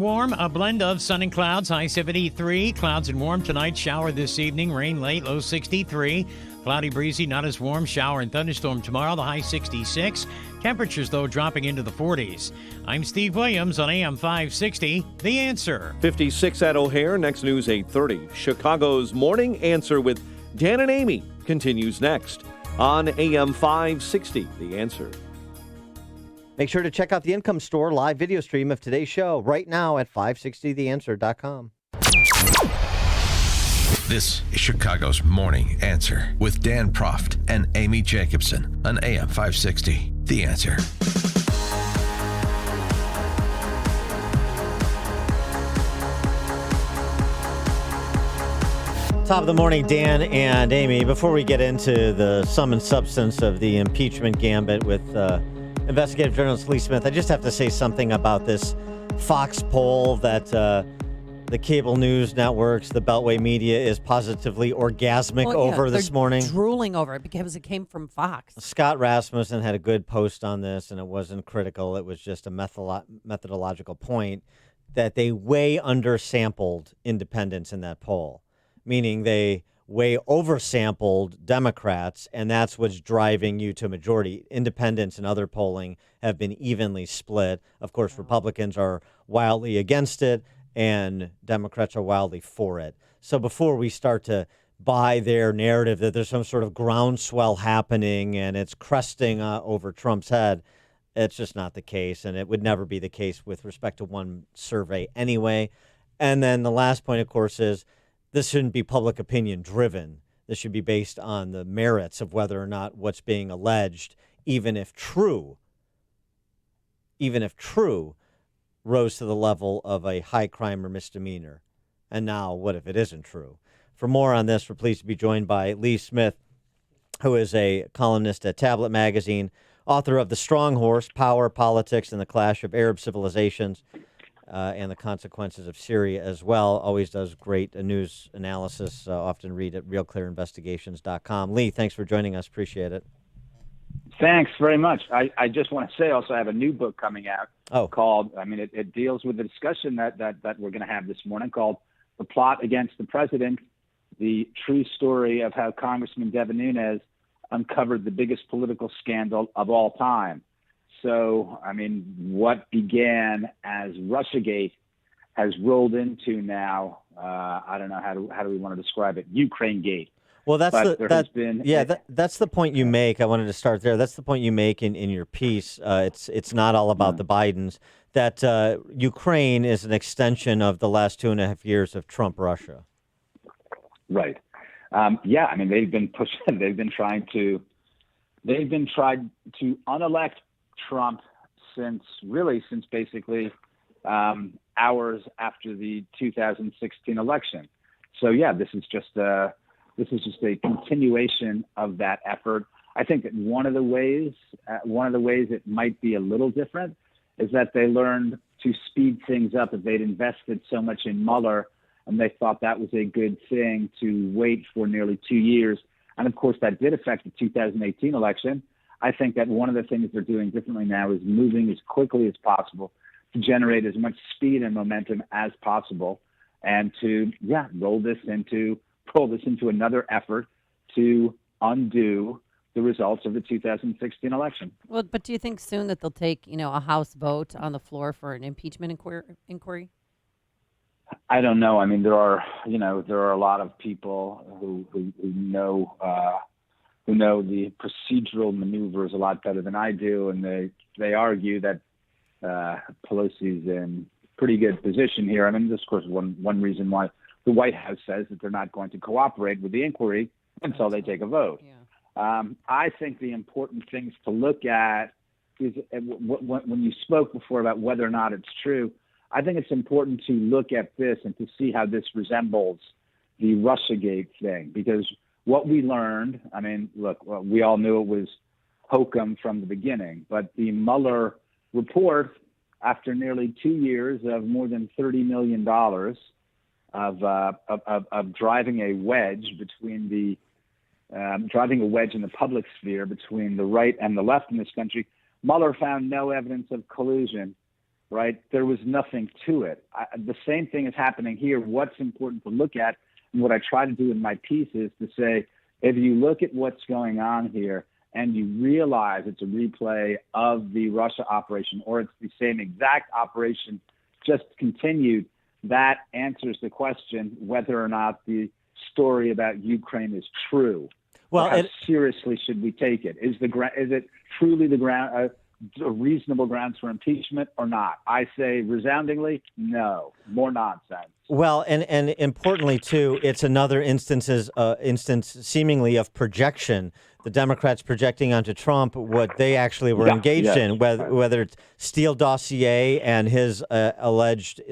Warm, a blend of sun and clouds, high 73. Clouds and warm tonight, shower this evening, rain late, low 63. Cloudy, breezy, not as warm, shower and thunderstorm tomorrow, the high 66. Temperatures, though, dropping into the 40s. I'm Steve Williams on AM 560, The Answer. 56 at O'Hare, next news 8:30. Chicago's Morning Answer with Dan and Amy continues next on AM 560, The Answer. Make sure to check out the Income Store live video stream of today's show right now at 560theanswer.com. This is Chicago's Morning Answer with Dan Proft and Amy Jacobson on AM 560. The Answer. Top of the morning, Dan and Amy. Before we get into the sum and substance of the impeachment gambit with investigative journalist Lee Smith, I just have to say something about this Fox poll that the cable news networks, the Beltway media, is positively orgasmic over this morning. Drooling over it because it came from Fox. Scott Rasmussen had a good post on this, and it wasn't critical. It was just a methodological point that they way undersampled independents in that poll, meaning they way oversampled Democrats, and that's what's driving you to majority. Independents and other polling have been evenly split. Of course, Republicans are wildly against it, and Democrats are wildly for it. So before we start to buy their narrative that there's some sort of groundswell happening and it's cresting over Trump's head, it's just not the case, and it would never be the case with respect to one survey anyway. And then the last point, of course, is this shouldn't be public opinion driven. This should be based on the merits of whether or not what's being alleged, even if true, rose to the level of a high crime or misdemeanor. And now, what if it isn't true? For more on this, we're pleased to be joined by Lee Smith, who is a columnist at Tablet Magazine, author of The Strong Horse, Power, Politics, and the Clash of Arab Civilizations, and the Consequences of Syria as well. Always does great news analysis, often read at realclearinvestigations.com. Lee, thanks for joining us. Appreciate it. Thanks very much. I just want to say also I have a new book coming out called, it deals with the discussion that we're going to have this morning called The Plot Against the President, the true story of how Congressman Devin Nunes uncovered the biggest political scandal of all time. So, what began as Russiagate has rolled into now, I don't know, how do we want to describe it? Ukrainegate. Well, that's the point you make. I wanted to start there. That's the point you make in your piece. It's not all about the Bidens. That Ukraine is an extension of the last 2.5 years of Trump-Russia. Right. They've been pushing. They've been trying to unelect Trump since basically hours after the 2016 election. So this is just a continuation of that effort. I think that one of the ways it might be a little different is that they learned to speed things up. If they'd invested so much in Mueller and they thought that was a good thing to wait for nearly 2 years, and of course that did affect the 2018 election. I think that one of the things they're doing differently now is moving as quickly as possible to generate as much speed and momentum as possible, and to roll this into another effort to undo the results of the 2016 election. Well, but do you think soon that they'll take, a House vote on the floor for an impeachment inquiry? I don't know. There are a lot of people who know the procedural maneuvers a lot better than I do, and they argue that Pelosi's in pretty good position here. This, of course, one reason why the White House says that they're not going to cooperate with the inquiry until they take a vote. Yeah. I think the important things to look at is when you spoke before about whether or not it's true, I think it's important to look at this and to see how this resembles the Russiagate thing, because what we learned, we all knew it was hokum from the beginning, but the Mueller report, after nearly 2 years of more than $30 million of driving a wedge in the public sphere between the right and the left in this country, Mueller found no evidence of collusion right? There was nothing to it. The same thing is happening here. What's important to look at, and what I try to do in my piece is to say, if you look at what's going on here and you realize it's a replay of the Russia operation, or it's the same exact operation just continued, that answers the question whether or not the story about Ukraine is true. Well, how seriously should we take it? Is it truly a reasonable grounds for impeachment or not? I say resoundingly, no. More nonsense. Well, and importantly too, it's another instance seemingly of projection. The Democrats projecting onto Trump what they actually were engaged in, whether it's Steele dossier and his alleged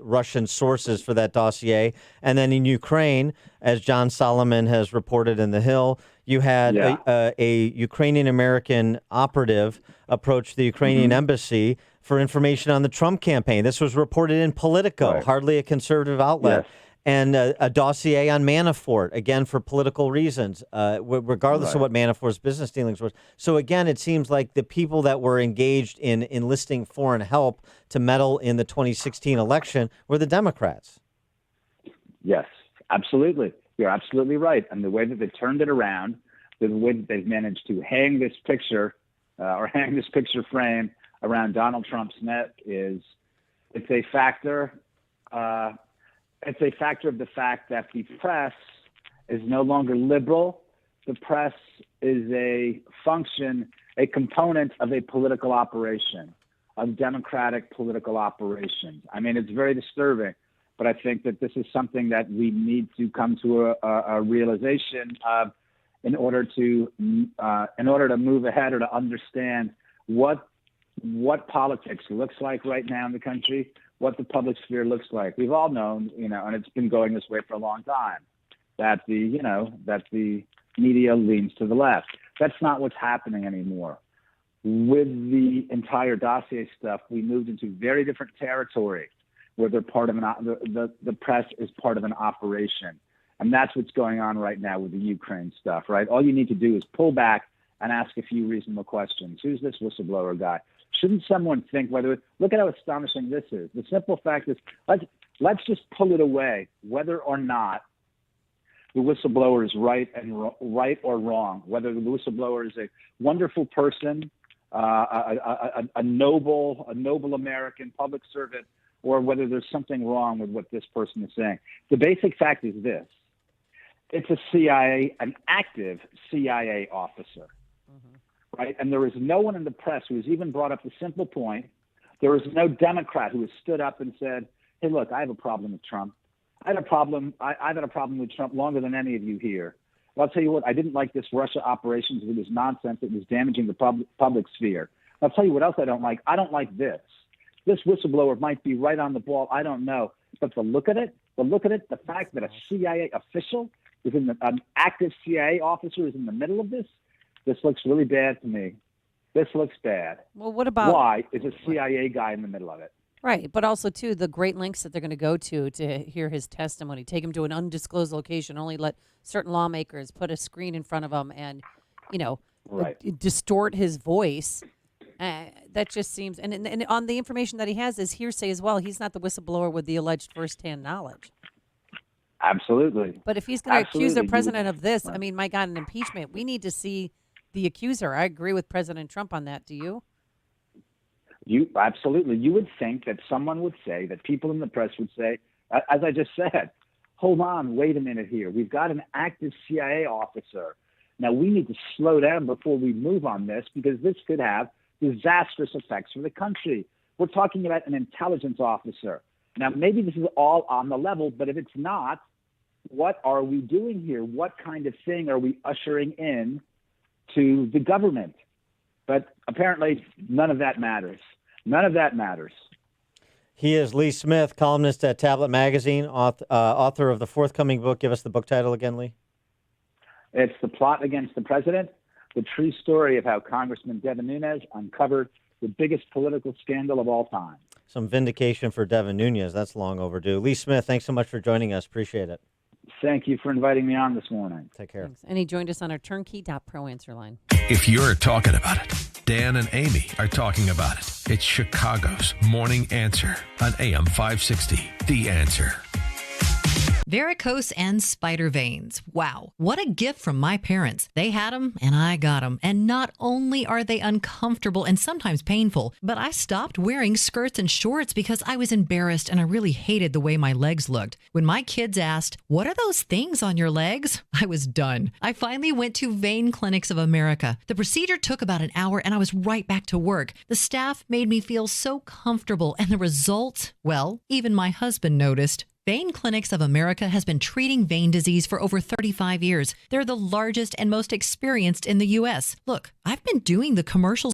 Russian sources for that dossier, and then in Ukraine, as John Solomon has reported in The Hill, you had a Ukrainian American operative approach the Ukrainian embassy for information on the Trump campaign. This was reported in Politico, hardly a conservative outlet. Yes. And a dossier on Manafort, again, for political reasons, regardless of what Manafort's business dealings were. So, again, it seems like the people that were engaged in enlisting foreign help to meddle in the 2016 election were the Democrats. Yes, absolutely. You're absolutely right. And the way that they turned it around, the way that they've managed to hang this picture frame around Donald Trump's neck it's a factor. It's a factor of the fact that the press is no longer liberal. The press is a component of a political operation, of democratic political operations. I mean, it's very disturbing, but I think that this is something that we need to come to a realization of in order to move ahead or to understand what politics looks like right now in the country, what the public sphere looks like. We've all known, and it's been going this way for a long time, that the media leans to the left. That's not what's happening anymore. With the entire dossier stuff, we moved into very different territory where they're part of the press is part of an operation. And that's what's going on right now with the Ukraine stuff, right? All you need to do is pull back and ask a few reasonable questions. Who's this whistleblower guy? Shouldn't someone think look at how astonishing this is. The simple fact is, let's just pull it away, whether or not the whistleblower is right or wrong, whether the whistleblower is a wonderful person, a noble American public servant, or whether there's something wrong with what this person is saying. The basic fact is this. It's an active CIA officer. Right? And there is no one in the press who has even brought up the simple point. There is no Democrat who has stood up and said, hey, look, I have a problem with Trump. I've had a problem with Trump longer than any of you here. Well, I'll tell you what, I didn't like this Russia operations. It was nonsense. It was damaging the public sphere. I'll tell you what else I don't like. I don't like this. This whistleblower might be right on the ball. I don't know. But the look at it, the fact that a CIA official is an active CIA officer is in the middle of this looks really bad to me. This looks bad. Well, what about... Why is a CIA guy in the middle of it? Right, but also, too, the great lengths that they're going to go to hear his testimony, take him to an undisclosed location, only let certain lawmakers put a screen in front of him and, distort his voice. That just seems... And on the information that he has is hearsay as well. He's not the whistleblower with the alleged firsthand knowledge. Absolutely. But if he's going to accuse the president of this, I mean, my God, an impeachment, we need to see the accuser. I agree with President Trump on that. Do you? Absolutely. You would think that someone would say, that people in the press would say, as I just said, hold on, wait a minute here. We've got an active CIA officer. Now, we need to slow down before we move on this because this could have disastrous effects for the country. We're talking about an intelligence officer. Now, maybe this is all on the level, but if it's not, what are we doing here? What kind of thing are we ushering in to the government? But apparently none of that matters. None of that matters. He is Lee Smith, columnist at Tablet Magazine, author of the forthcoming book. Give us the book title again, Lee. It's The Plot Against the President, the true story of how Congressman Devin Nunes uncovered the biggest political scandal of all time. Some vindication for Devin Nunes. That's long overdue. Lee Smith, thanks so much for joining us. Appreciate it. Thank you for inviting me on this morning. Take care. Thanks. And he joined us on our turnkey.pro answer line. If you're talking about it, Dan and Amy are talking about it. It's Chicago's Morning Answer on AM 560. The Answer. Varicose and spider veins. Wow, what a gift from my parents. They had them and I got them. And not only are they uncomfortable and sometimes painful, but I stopped wearing skirts and shorts because I was embarrassed and I really hated the way my legs looked. When my kids asked, "What are those things on your legs?" I was done. I finally went to Vein Clinics of America. The procedure took about an hour and I was right back to work. The staff made me feel so comfortable and the results, well, even my husband noticed. Vein Clinics of America has been treating vein disease for over 35 years. They're the largest and most experienced in the U.S. Look, I've been doing the commercials